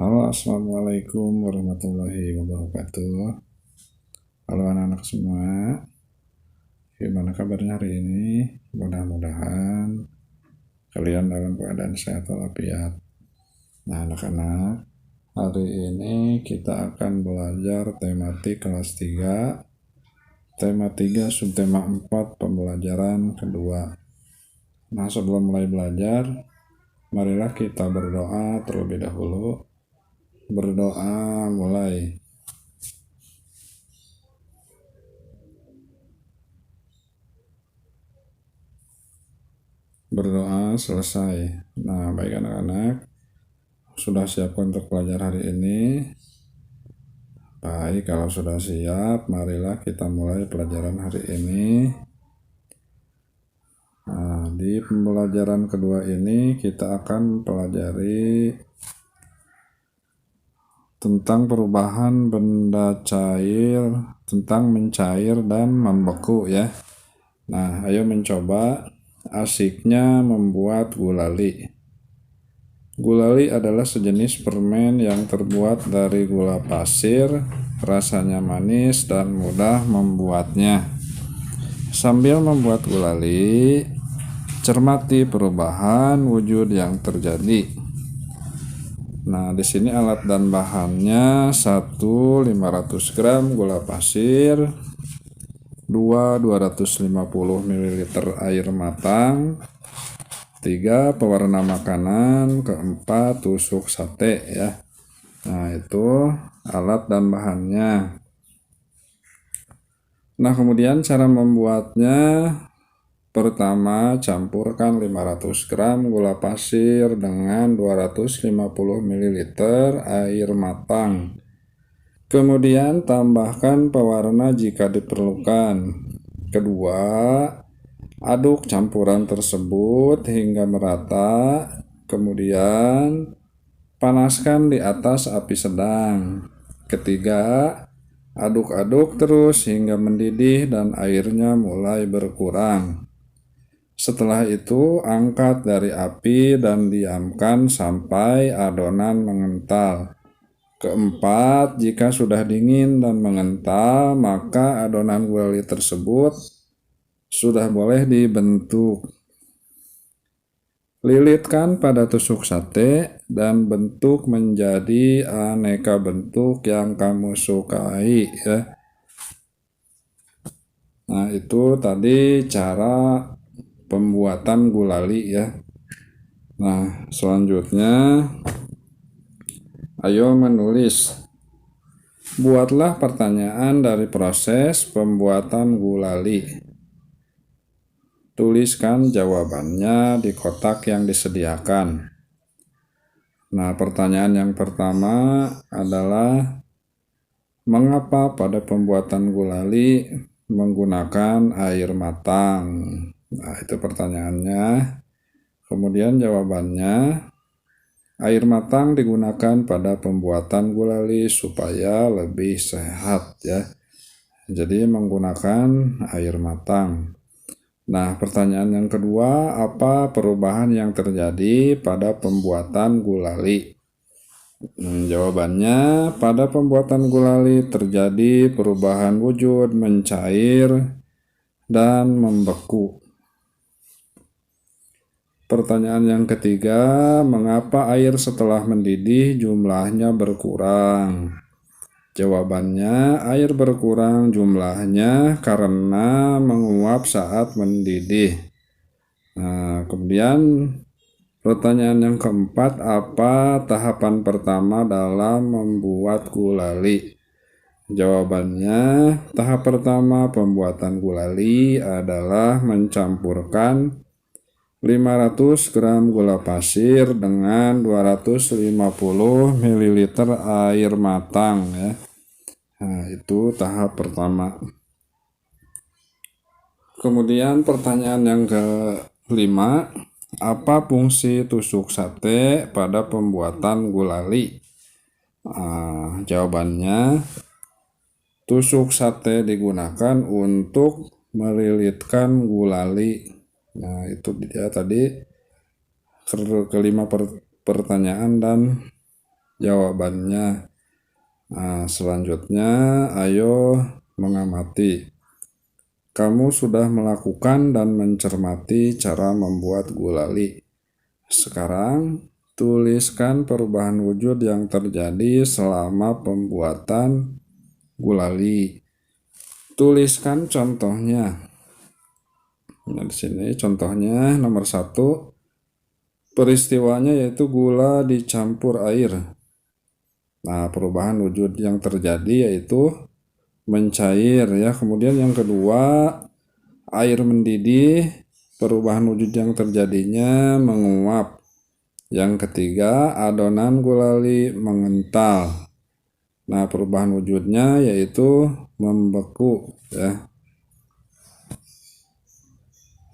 Halo, assalamualaikum warahmatullahi wabarakatuh. Halo anak-anak semua, gimana kabarnya hari ini? Mudah-mudahan kalian dalam keadaan sehat walafiat. Nah anak-anak, hari ini kita akan belajar tematik kelas 3, tema 3 subtema 4 pembelajaran kedua. Nah sebelum mulai belajar, marilah kita berdoa terlebih dahulu. Berdoa mulai. Berdoa selesai. Nah, baik anak-anak, sudah siap untuk belajar hari ini? Baik, kalau sudah siap, marilah kita mulai pelajaran hari ini. Nah, di pembelajaran kedua ini kita akan pelajari tentang perubahan benda cair, tentang mencair dan membeku ya. Nah, ayo mencoba asiknya membuat gulali. Gulali adalah sejenis permen yang terbuat dari gula pasir, rasanya manis dan mudah membuatnya. Sambil membuat gulali, cermati perubahan wujud yang terjadi. Nah, di sini alat dan bahannya: 1 500 gram gula pasir, 2 250 ml air matang, 3 pewarna makanan, 4 tusuk sate ya. Nah, itu alat dan bahannya. Nah, kemudian cara membuatnya: pertama, campurkan 500 gram gula pasir dengan 250 ml air matang. Kemudian tambahkan pewarna jika diperlukan. Kedua, aduk campuran tersebut hingga merata. Kemudian panaskan di atas api sedang. Ketiga, aduk-aduk terus hingga mendidih dan airnya mulai berkurang. Setelah itu, angkat dari api dan diamkan sampai adonan mengental. Keempat, jika sudah dingin dan mengental, maka adonan gulali tersebut sudah boleh dibentuk. Lilitkan pada tusuk sate dan bentuk menjadi aneka bentuk yang kamu sukai ya. Nah, itu tadi cara pembuatan gulali ya. Nah, selanjutnya ayo menulis. Buatlah pertanyaan dari proses pembuatan gulali. Tuliskan jawabannya di kotak yang disediakan. Nah, pertanyaan yang pertama adalah: mengapa pada pembuatan gulali menggunakan air matang? Nah, itu pertanyaannya. Kemudian jawabannya: air matang digunakan pada pembuatan gulali supaya lebih sehat ya. Jadi menggunakan air matang. Nah, pertanyaan yang kedua, apa perubahan yang terjadi pada pembuatan gulali? Jawabannya, pada pembuatan gulali terjadi perubahan wujud mencair dan membeku. Pertanyaan yang ketiga, mengapa air setelah mendidih jumlahnya berkurang? Jawabannya, air berkurang jumlahnya karena menguap saat mendidih. Nah, kemudian pertanyaan yang keempat, apa tahapan pertama dalam membuat gulali? Jawabannya, tahap pertama pembuatan gulali adalah mencampurkan 500 gram gula pasir dengan 250 ml air matang ya. Nah, itu tahap pertama. Kemudian pertanyaan yang kelima, apa fungsi tusuk sate pada pembuatan gulali? Jawabannya, tusuk sate digunakan untuk melilitkan gulali. Nah, itu dia tadi kelima pertanyaan dan jawabannya. Nah, selanjutnya ayo mengamati. Kamu sudah melakukan dan mencermati cara membuat gulali. Sekarang tuliskan perubahan wujud yang terjadi selama pembuatan gulali. Tuliskan contohnya. Nah, di sini contohnya nomor 1, peristiwanya yaitu gula dicampur air. Nah, perubahan wujud yang terjadi yaitu mencair ya. Kemudian yang kedua, air mendidih, perubahan wujud yang terjadinya menguap. Yang ketiga, adonan gulali mengental. Nah, perubahan wujudnya yaitu membeku ya.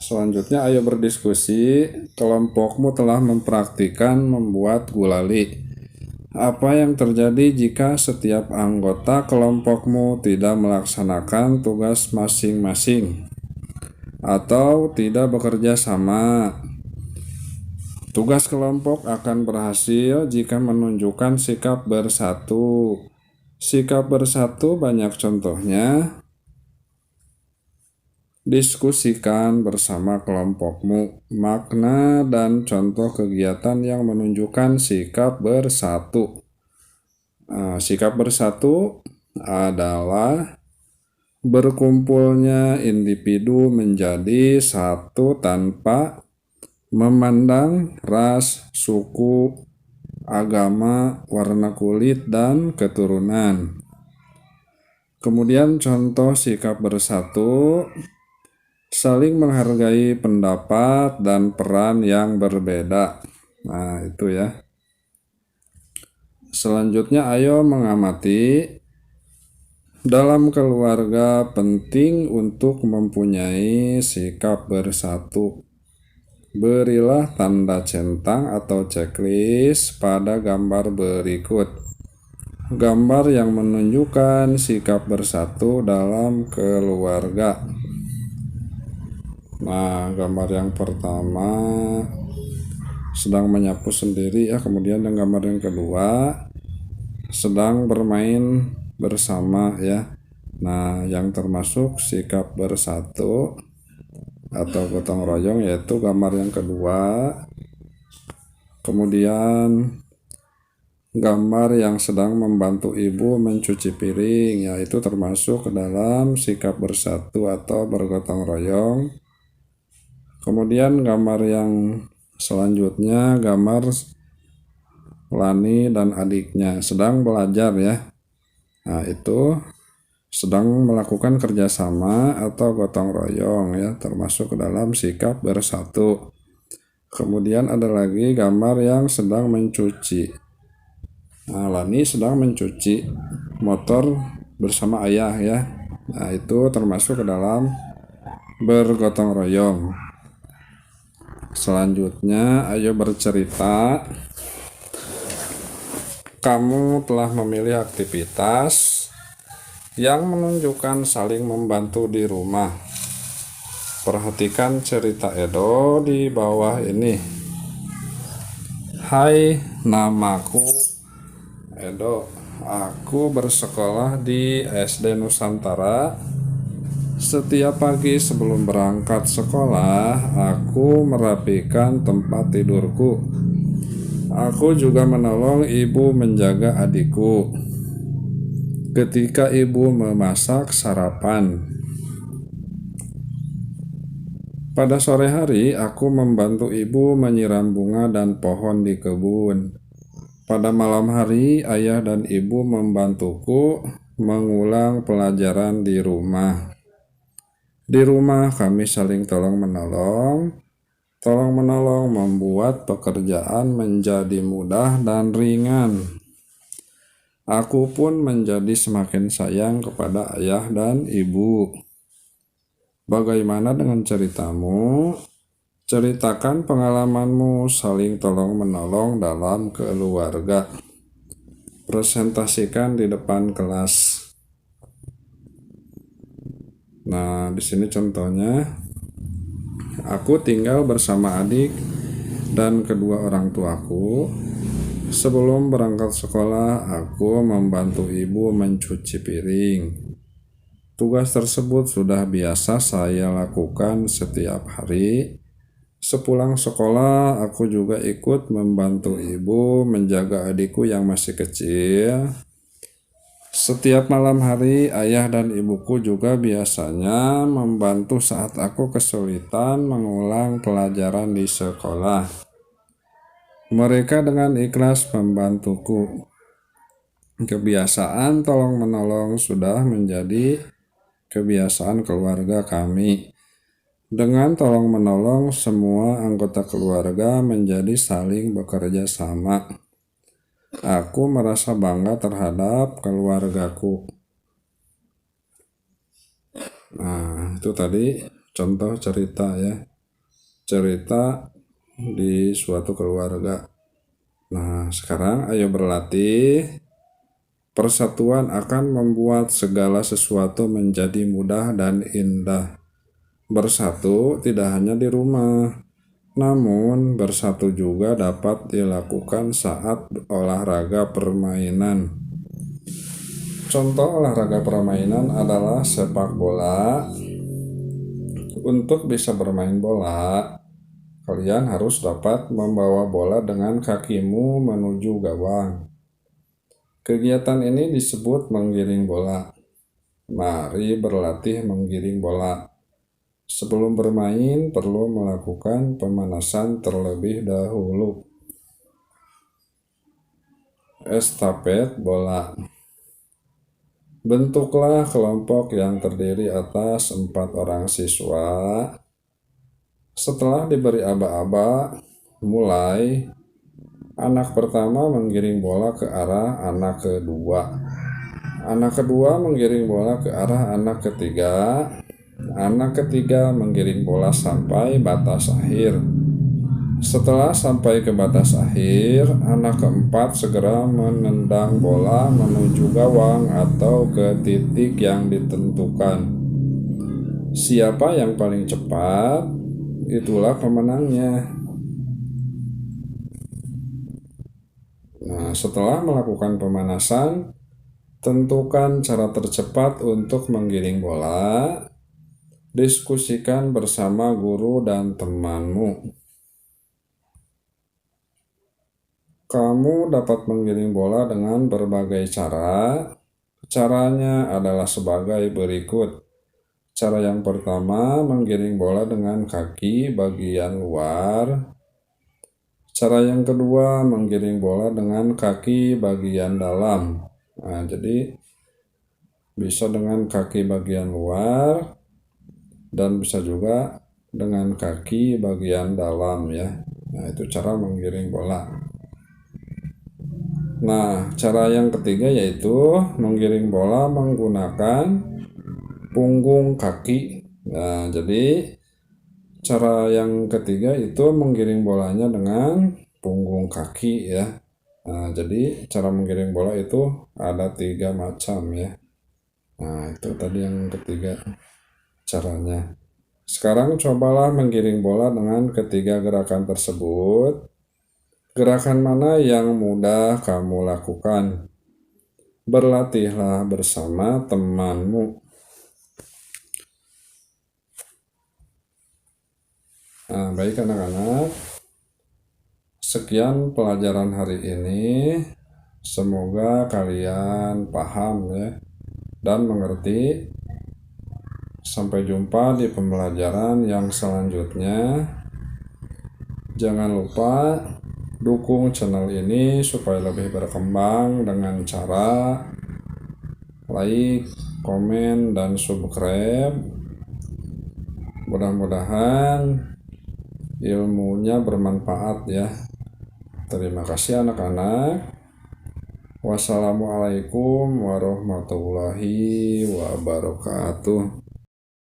Selanjutnya ayo berdiskusi. Kelompokmu telah mempraktikkan membuat gulali. Apa yang terjadi jika setiap anggota kelompokmu tidak melaksanakan tugas masing-masing atau tidak bekerja sama? Tugas kelompok akan berhasil jika menunjukkan sikap bersatu. Sikap bersatu banyak contohnya. Diskusikan bersama kelompokmu makna dan contoh kegiatan yang menunjukkan sikap bersatu. Sikap bersatu adalah berkumpulnya individu menjadi satu tanpa memandang ras, suku, agama, warna kulit, dan keturunan. Kemudian contoh sikap bersatu, saling menghargai pendapat dan peran yang berbeda. Nah, itu ya. Selanjutnya ayo mengamati. Dalam keluarga penting untuk mempunyai sikap bersatu. Berilah tanda centang atau checklist pada gambar berikut. Gambar yang menunjukkan sikap bersatu dalam keluarga. Nah, gambar yang pertama sedang menyapu sendiri ya. Kemudian yang gambar yang kedua sedang bermain bersama ya. Nah, yang termasuk sikap bersatu atau gotong royong yaitu gambar yang kedua. Kemudian gambar yang sedang membantu ibu mencuci piring, yaitu termasuk ke dalam sikap bersatu atau bergotong royong. Kemudian gambar yang selanjutnya, gambar Lani dan adiknya sedang belajar ya. Nah, itu sedang melakukan kerjasama atau gotong royong ya, termasuk ke dalam sikap bersatu. Kemudian ada lagi gambar yang sedang mencuci. Nah, Lani sedang mencuci motor bersama ayah ya. Nah, itu termasuk ke dalam bergotong royong. Selanjutnya, ayo bercerita. Kamu telah memilih aktivitas yang menunjukkan saling membantu di rumah. Perhatikan cerita Edo di bawah ini. Hai, namaku Edo. Aku bersekolah di SD Nusantara. Setiap pagi sebelum berangkat sekolah, aku merapikan tempat tidurku. Aku juga menolong ibu menjaga adikku ketika ibu memasak sarapan. Pada sore hari, aku membantu ibu menyiram bunga dan pohon di kebun. Pada malam hari, ayah dan ibu membantuku mengulang pelajaran di rumah. Di rumah kami saling tolong-menolong. Tolong-menolong membuat pekerjaan menjadi mudah dan ringan. Aku pun menjadi semakin sayang kepada ayah dan ibu. Bagaimana dengan ceritamu? Ceritakan pengalamanmu saling tolong-menolong dalam keluarga. Presentasikan di depan kelas. Nah, di sini contohnya, aku tinggal bersama adik dan kedua orang tuaku. Sebelum berangkat sekolah, aku membantu ibu mencuci piring. Tugas tersebut sudah biasa saya lakukan setiap hari. Sepulang sekolah, aku juga ikut membantu ibu menjaga adikku yang masih kecil. Setiap malam hari, ayah dan ibuku juga biasanya membantu saat aku kesulitan mengulang pelajaran di sekolah. Mereka dengan ikhlas membantuku. Kebiasaan tolong-menolong sudah menjadi kebiasaan keluarga kami. Dengan tolong-menolong, semua anggota keluarga menjadi saling bekerja sama. Aku merasa bangga terhadap keluargaku. Nah, itu tadi contoh cerita ya. Cerita di suatu keluarga. Nah, sekarang ayo berlatih. Persatuan akan membuat segala sesuatu menjadi mudah dan indah. Bersatu tidak hanya di rumah, namun bersatu juga dapat dilakukan saat olahraga permainan. Contoh olahraga permainan adalah sepak bola. Untuk bisa bermain bola, kalian harus dapat membawa bola dengan kakimu menuju gawang. Kegiatan ini disebut menggiring bola. Mari berlatih menggiring bola. Sebelum bermain, perlu melakukan pemanasan terlebih dahulu. Estafet bola. Bentuklah kelompok yang terdiri atas 4 orang siswa. Setelah diberi aba-aba, mulai. Anak pertama menggiring bola ke arah anak kedua. Anak kedua menggiring bola ke arah anak ketiga. Anak ketiga menggiring bola sampai batas akhir. Setelah sampai ke batas akhir, anak keempat segera menendang bola menuju gawang atau ke titik yang ditentukan. Siapa yang paling cepat, itulah pemenangnya. Nah, setelah melakukan pemanasan, tentukan cara tercepat untuk menggiring bola. Diskusikan bersama guru dan temanmu. Kamu dapat menggiring bola dengan berbagai cara. Caranya adalah sebagai berikut. Cara yang pertama, menggiring bola dengan kaki bagian luar. Cara yang kedua, menggiring bola dengan kaki bagian dalam. Nah, jadi bisa dengan kaki bagian luar dan bisa juga dengan kaki bagian dalam ya. Nah, itu cara menggiring bola. Nah, cara yang ketiga yaitu menggiring bola menggunakan punggung kaki. Nah, jadi cara yang ketiga itu menggiring bolanya dengan punggung kaki ya. Nah, jadi cara menggiring bola itu ada 3 macam ya. Nah, itu tadi yang ketiga caranya. Sekarang cobalah menggiring bola dengan ketiga gerakan tersebut. Gerakan mana yang mudah kamu lakukan? Berlatihlah bersama temanmu. Nah, baik anak-anak. Sekian pelajaran hari ini. Semoga kalian paham ya dan mengerti. Sampai jumpa di pembelajaran yang selanjutnya. Jangan lupa dukung channel ini supaya lebih berkembang dengan cara like, komen, dan subscribe. Mudah-mudahan ilmunya bermanfaat ya. Terima kasih anak-anak. Wassalamualaikum warahmatullahi wabarakatuh.